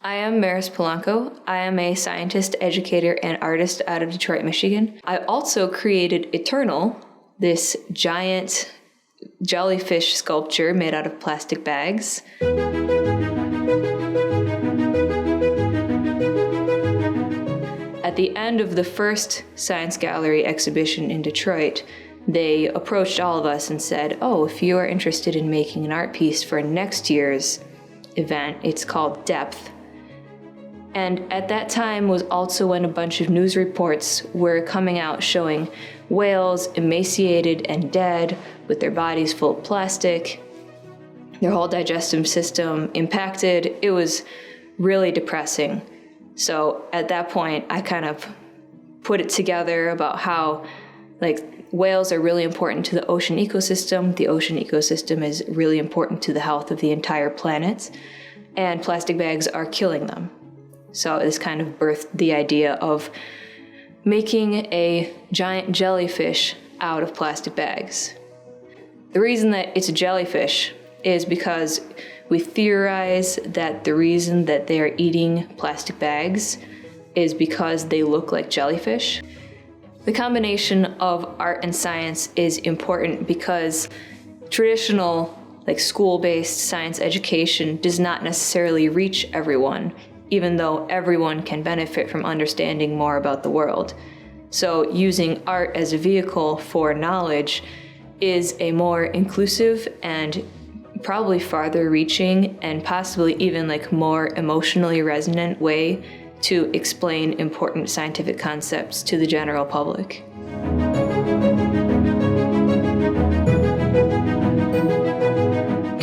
I am Maris Polanco. I am a scientist, educator, and artist out of Detroit, Michigan. I also created Eternal, this giant jellyfish sculpture made out of plastic bags. At the end of the first Science Gallery exhibition in Detroit, they approached all of us and said, oh, if you are interested in making an art piece for next year's event, it's called Depth. And at that time was also when a bunch of news reports were coming out showing whales emaciated and dead with their bodies full of plastic, their whole digestive system impacted. It was really depressing. So at that point, I kind of put it together about how whales are really important to the ocean ecosystem. The ocean ecosystem is really important to the health of the entire planet, and plastic bags are killing them. So this kind of birthed the idea of making a giant jellyfish out of plastic bags. The reason that it's a jellyfish is because we theorize that the reason that they are eating plastic bags is because they look like jellyfish. The combination of art and science is important because traditional, school-based science education does not necessarily reach everyone, even though everyone can benefit from understanding more about the world. So using art as a vehicle for knowledge is a more inclusive and probably farther reaching and possibly even more emotionally resonant way to explain important scientific concepts to the general public.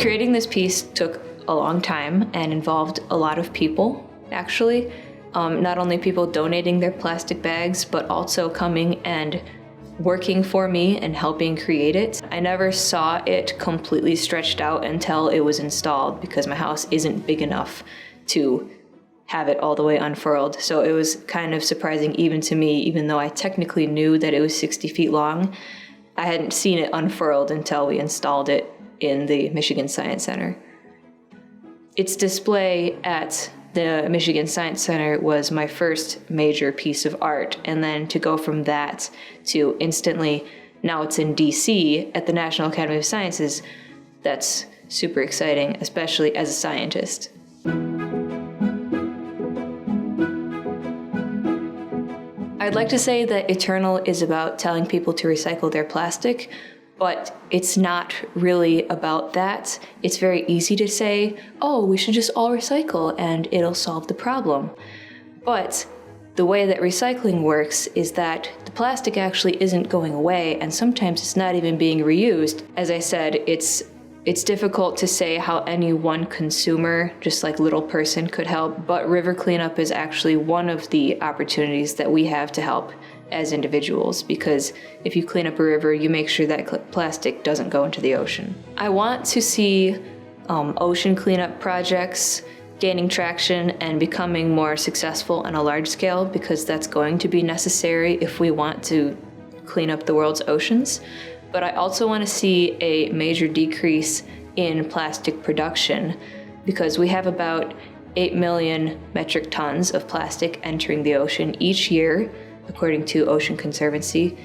Creating this piece took a long time and involved a lot of people, actually. Not only people donating their plastic bags, but also coming and working for me and helping create it. I never saw it completely stretched out until it was installed because my house isn't big enough to have it all the way unfurled. So it was kind of surprising even to me, even though I technically knew that it was 60 feet long. I hadn't seen it unfurled until we installed it in the Michigan Science Center. Its display at the Michigan Science Center was my first major piece of art, and then to go from that to instantly, now it's in DC at the National Academy of Sciences, that's super exciting, especially as a scientist. I'd like to say that Eternal is about telling people to recycle their plastic, but it's not really about that. It's very easy to say, oh, we should just all recycle and it'll solve the problem. But the way that recycling works is that the plastic actually isn't going away, and sometimes it's not even being reused. As I said, it's difficult to say how any one consumer, just little person, could help, but river cleanup is actually one of the opportunities that we have to help as individuals, because if you clean up a river, you make sure that plastic doesn't go into the ocean. I want to see ocean cleanup projects gaining traction and becoming more successful on a large scale, because that's going to be necessary if we want to clean up the world's oceans. But I also want to see a major decrease in plastic production, because we have about 8 million metric tons of plastic entering the ocean each year, according to Ocean Conservancy,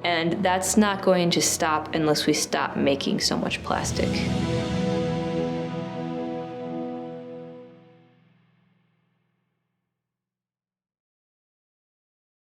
and that's not going to stop unless we stop making so much plastic.